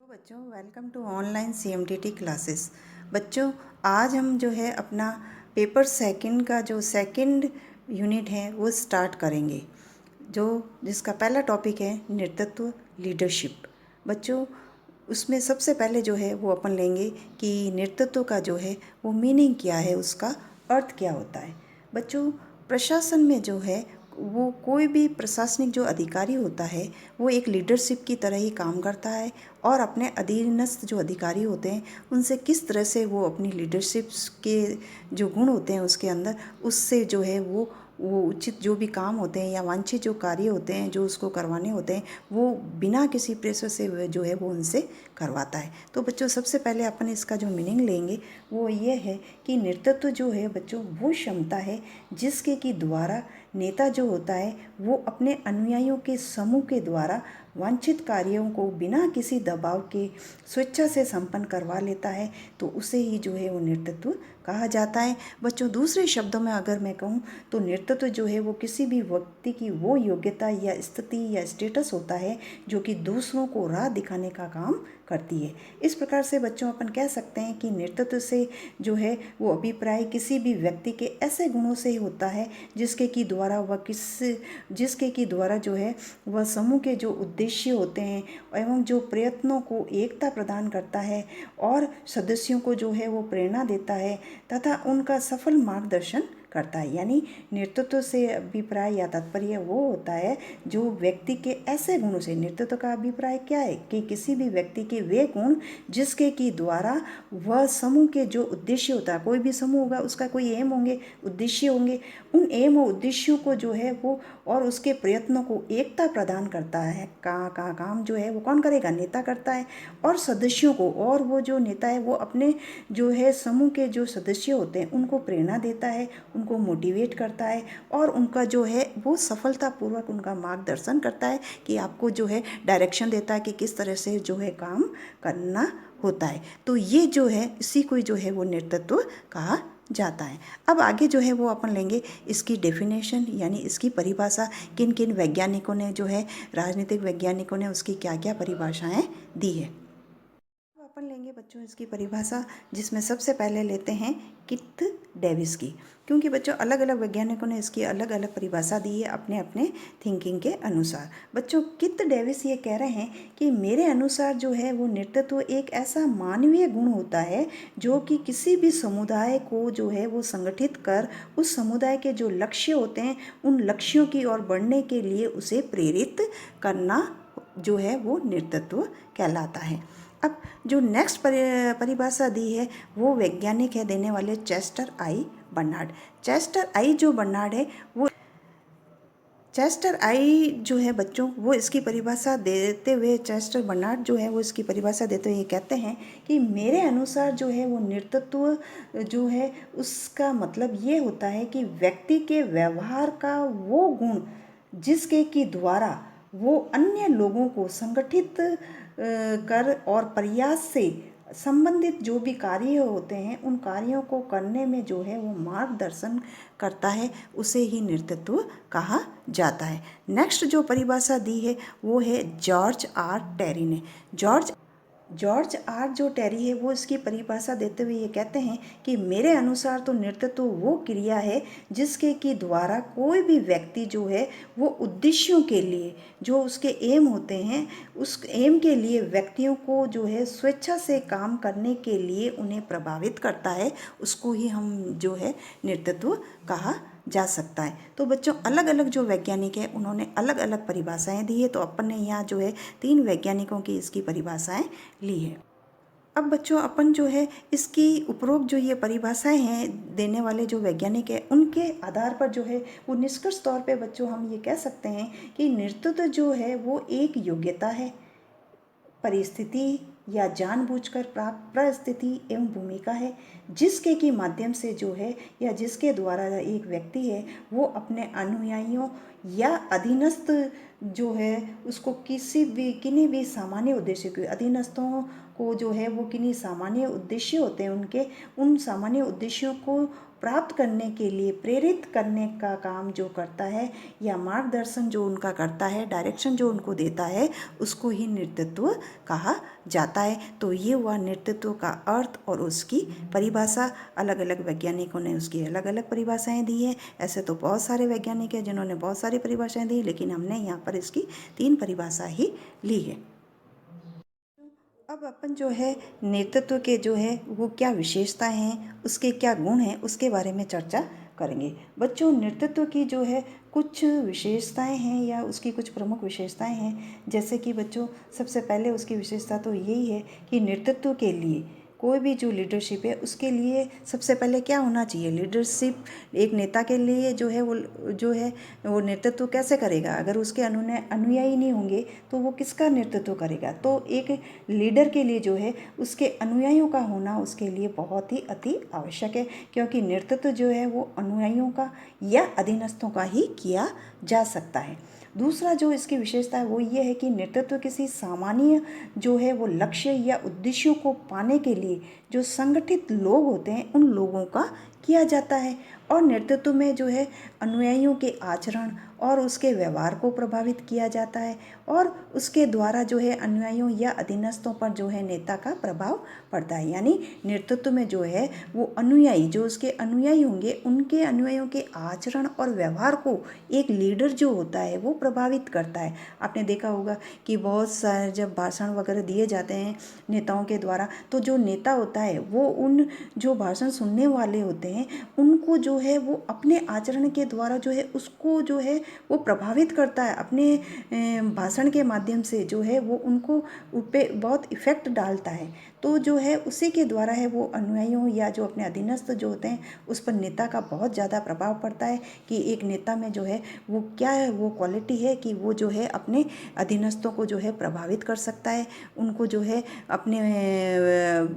तो बच्चों welcome to online सीएमटीटी classes. बच्चों आज हम जो है अपना पेपर सेकंड का जो सेकंड यूनिट है वो स्टार्ट करेंगे, जो जिसका पहला टॉपिक है नेतृत्व लीडरशिप। बच्चों उसमें सबसे पहले जो है वो अपन लेंगे कि नेतृत्व का जो है वो मीनिंग क्या है, उसका अर्थ क्या होता है। बच्चों प्रशासन में जो है वो कोई भी प्रशासनिक जो अधिकारी होता है वो एक लीडरशिप की तरह ही काम करता है और अपने अधीनस्थ जो अधिकारी होते हैं उनसे किस तरह से वो अपनी लीडरशिप के जो गुण होते हैं उसके अंदर उससे जो है वो उचित जो भी काम होते हैं या वांछित जो कार्य होते हैं जो उसको करवाने होते हैं वो बिना किसी प्रेशर से जो है वो उनसे करवाता है। तो बच्चों सबसे पहले अपन इसका जो मीनिंग लेंगे वो ये है कि नेतृत्व जो है बच्चों वो क्षमता है जिसके कि द्वारा नेता जो होता है वो अपने अनुयायियों के समूह के द्वारा वांछित कार्यों को बिना किसी दबाव के स्वेच्छा से संपन्न करवा लेता है, तो उसे ही जो है वो नेतृत्व कहा जाता है। बच्चों दूसरे शब्दों में अगर मैं कहूँ तो नेतृत्व जो है वो किसी भी व्यक्ति की वो योग्यता या स्थिति या स्टेटस होता है जो कि दूसरों को राह दिखाने का काम करती है। इस प्रकार से बच्चों अपन कह सकते हैं कि नेतृत्व से जो है वो अभिप्राय किसी भी व्यक्ति के ऐसे गुणों से ही होता है जिसके की द्वारा जो है वह समूह के जो उद्देश्य होते हैं एवं जो प्रयत्नों को एकता प्रदान करता है और सदस्यों को जो है वो प्रेरणा देता है तथा उनका सफल मार्गदर्शन करता है। यानी नेतृत्व से अभिप्राय या तात्पर्य वो होता है जो व्यक्ति के ऐसे गुणों से, नेतृत्व का अभिप्राय क्या है कि किसी भी व्यक्ति के वे गुण जिसके की द्वारा वह समूह के जो उद्देश्य होता है, कोई भी समूह होगा उसका कोई एम होंगे, उद्देश्य होंगे, उन एम और उद्देश्यों को जो है वो और उसके प्रयत्नों को एकता प्रदान करता है। काम जो है वो कौन करेगा? नेता करता है। और सदस्यों को, और वो जो नेता है वो अपने जो है समूह के जो सदस्य होते हैं उनको प्रेरणा देता है, उनको मोटिवेट करता है और उनका जो है वो सफलतापूर्वक उनका मार्गदर्शन करता है कि आपको जो है डायरेक्शन देता है कि किस तरह से जो है काम करना होता है। तो ये जो है इसी को जो है वो नेतृत्व कहा जाता है। अब आगे जो है वो अपन लेंगे इसकी डेफिनेशन, यानी इसकी परिभाषा। किन किन वैज्ञानिकों ने जो है, राजनीतिक वैज्ञानिकों ने उसकी क्या क्या परिभाषाएं दी है। अब अपन लेंगे बच्चों इसकी परिभाषा, जिसमें सबसे पहले लेते हैं किथ डेविस की, क्योंकि बच्चों अलग अलग वैज्ञानिकों ने इसकी अलग अलग परिभाषा दी है अपने अपने थिंकिंग के अनुसार। बच्चों किथ डेविस ये कह रहे हैं कि मेरे अनुसार जो है वो नेतृत्व एक ऐसा मानवीय गुण होता है जो कि किसी भी समुदाय को जो है वो संगठित कर उस समुदाय के जो लक्ष्य होते हैं उन लक्ष्यों की ओर बढ़ने के लिए उसे प्रेरित करना जो है वो नेतृत्व कहलाता है। अब जो नेक्स्ट परिभाषा दी है वो वैज्ञानिक है देने वाले चेस्टर आई बर्नार्ड। चेस्टर आई जो बर्नार्ड है वो चेस्टर आई जो है बच्चों वो इसकी परिभाषा देते हुए, चेस्टर बर्नार्ड जो है वो इसकी परिभाषा देते हुए ये कहते हैं कि मेरे अनुसार जो है वो नेतृत्व जो है उसका मतलब ये होता है कि व्यक्ति के व्यवहार का वो गुण जिसके की द्वारा वो अन्य लोगों को संगठित कर और प्रयास से संबंधित जो भी कार्य होते हैं उन कार्यों को करने में जो है वो मार्गदर्शन करता है, उसे ही नेतृत्व कहा जाता है। नेक्स्ट जो परिभाषा दी है वो है जॉर्ज आर टेरी ने। जॉर्ज आर जो टेरी है वो इसकी परिभाषा देते हुए ये कहते हैं कि मेरे अनुसार तो नेतृत्व वो क्रिया है जिसके की द्वारा कोई भी व्यक्ति जो है वो उद्देश्यों के लिए, जो उसके एम होते हैं उस एम के लिए व्यक्तियों को जो है स्वेच्छा से काम करने के लिए उन्हें प्रभावित करता है, उसको ही हम जो है नेतृत्व कहा जा सकता है। तो बच्चों अलग अलग जो वैज्ञानिक हैं उन्होंने अलग अलग परिभाषाएं दी है, तो अपन ने यहाँ जो है 3 वैज्ञानिकों की इसकी परिभाषाएं ली है। अब बच्चों अपन जो है इसकी उपरोक्त जो ये परिभाषाएं हैं देने वाले जो वैज्ञानिक हैं उनके आधार पर जो है वो निष्कर्ष तौर पे बच्चों हम ये कह सकते हैं कि नेतृत्व जो है वो एक योग्यता है, परिस्थिति या जानबूझकर प्राप्त परिस्थिति एवं भूमिका है जिसके की माध्यम से जो है या जिसके द्वारा एक व्यक्ति है वो अपने अनुयायियों या अधीनस्थ जो है उसको किन्हीं भी सामान्य उद्देश्य के अधीनस्थों को जो है वो किन्हीं सामान्य उद्देश्य होते हैं उनके, उन सामान्य उद्देश्यों को प्राप्त करने के लिए प्रेरित करने का काम जो करता है या मार्गदर्शन जो उनका करता है, डायरेक्शन जो उनको देता है, उसको ही नेतृत्व कहा जाता है। तो ये हुआ नेतृत्व का अर्थ और उसकी परिभाषा। अलग अलग वैज्ञानिकों ने उसकी अलग अलग परिभाषाएं दी है। ऐसे तो बहुत सारे वैज्ञानिक हैं जिन्होंने बहुत सारी परिभाषाएं दी, लेकिन हमने यहाँ पर इसकी 3 परिभाषा ही ली है। अब अपन जो है नेतृत्व के जो है वो क्या विशेषताएं हैं, उसके क्या गुण हैं, उसके बारे में चर्चा करेंगे। बच्चों, नेतृत्व की जो है कुछ विशेषताएं हैं या उसकी कुछ प्रमुख विशेषताएं हैं। जैसे कि बच्चों, सबसे पहले उसकी विशेषता तो यही है कि नेतृत्व के लिए कोई भी जो लीडरशिप है उसके लिए सबसे पहले क्या होना चाहिए। लीडरशिप एक नेता के लिए वो नेतृत्व कैसे करेगा। अगर उसके अनुयायी नहीं होंगे तो वो किसका नेतृत्व करेगा। तो एक लीडर के लिए जो है उसके अनुयायियों का होना उसके लिए बहुत ही अति आवश्यक है, क्योंकि नेतृत्व जो है वो अनुयायियों का या अधीनस्थों का ही किया जा सकता है। दूसरा जो इसकी विशेषता है वो ये है कि नेतृत्व किसी सामान्य जो है वो लक्ष्य या उद्देश्यों को पाने के लिए जो संगठित लोग होते हैं उन लोगों का किया जाता है। और नेतृत्व में जो है अनुयायियों के आचरण और उसके व्यवहार को प्रभावित किया जाता है, और उसके द्वारा जो है अनुयायियों या अधीनस्थों पर जो है नेता का प्रभाव पड़ता है। यानी नेतृत्व में जो है वो अनुयायी, जो उसके अनुयायी होंगे, उनके अनुयायियों के आचरण और व्यवहार को एक लीडर जो होता है वो प्रभावित करता है। आपने देखा होगा कि बहुत सारे जब भाषण वगैरह दिए जाते हैं नेताओं के द्वारा, तो जो नेता होता है वो उन जो भाषण सुनने वाले होते हैं उनको जो है वो अपने आचरण के द्वारा जो है उसको जो है वो प्रभावित करता है। अपने भाषण के माध्यम से जो है वो उनको पे बहुत इफ़ेक्ट डालता है। तो जो है उसी के द्वारा है वो अनुयायियों या जो अपने अधीनस्थ जो होते हैं उस पर नेता का बहुत ज़्यादा प्रभाव पड़ता है कि एक नेता में जो है वो क्या है, वो क्वालिटी है कि वो जो है अपने अधीनस्थों को जो है प्रभावित कर सकता है। उनको जो है अपने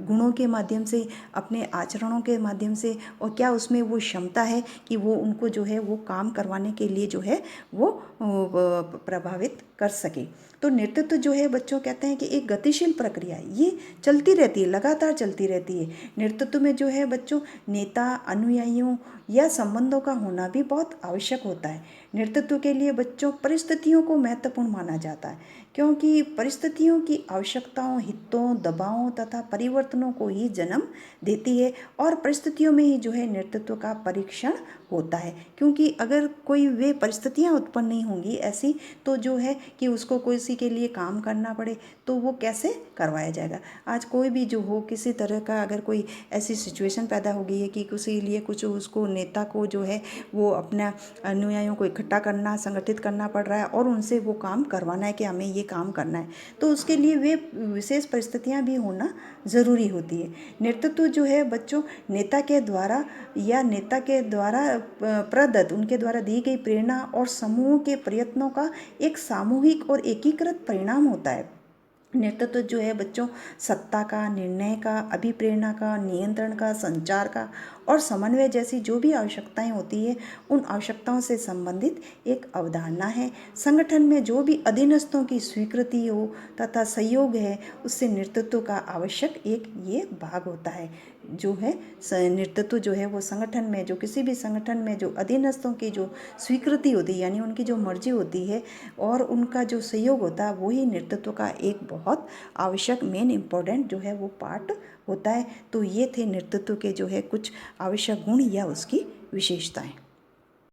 गुणों के माध्यम से, अपने आचरणों के माध्यम से, और क्या उसमें वो क्षमता है कि वो उनको जो है वो काम करवाने के लिए जो है वो प्रभावित कर सके। तो नेतृत्व जो है बच्चों कहते हैं कि एक गतिशील प्रक्रिया है, ये चलती रहती है, लगातार चलती रहती है। नेतृत्व में जो है बच्चों नेता, अनुयायियों या संबंधों का होना भी बहुत आवश्यक होता है। नेतृत्व के लिए बच्चों परिस्थितियों को महत्वपूर्ण माना जाता है, क्योंकि परिस्थितियों की आवश्यकताओं, हितों, दबावों तथा परिवर्तनों को ही जन्म देती है, और परिस्थितियों में ही जो है नेतृत्व का परीक्षण होता है। क्योंकि अगर कोई वे परिस्थितियां उत्पन्न नहीं होंगी ऐसी, तो जो है कि उसको किसी के लिए काम करना पड़े तो वो कैसे करवाया जाएगा। आज कोई भी जो हो, किसी तरह का अगर कोई ऐसी सिचुएशन पैदा हो गई है कि किसी लिए कुछ उसको नेता को जो है वो अपना अनुयायियों को इकट्ठा करना, संगठित करना पड़ रहा है और उनसे वो काम करवाना है कि हमें ये काम करना है, तो उसके लिए वे विशेष परिस्थितियां भी होना ज़रूरी होती है। नेतृत्व जो है बच्चों नेता के द्वारा या नेता के द्वारा प्रदत्त, उनके द्वारा दी गई प्रेरणा और समूह के प्रयत्नों का एक सामूहिक और एकीकृत परिणाम होता है। नेतृत्व जो है बच्चों सत्ता का, निर्णय का, अभिप्रेरणा का, नियंत्रण का, संचार का और समन्वय जैसी जो भी आवश्यकताएं होती है उन आवश्यकताओं से संबंधित एक अवधारणा है। संगठन में जो भी अधीनस्थों की स्वीकृति हो तथा सहयोग है, उससे नेतृत्व का आवश्यक एक ये भाग होता है। जो है नेतृत्व जो है वो संगठन में, जो किसी भी संगठन में जो अधीनस्थों की जो स्वीकृति होती है, यानी उनकी जो मर्जी होती है और उनका जो सहयोग होता है, वही नेतृत्व का एक बहुत आवश्यक मेन इम्पोर्टेंट जो है वो पार्ट होता है। तो ये थे नेतृत्व के जो है कुछ आवश्यक गुण या उसकी विशेषताएं।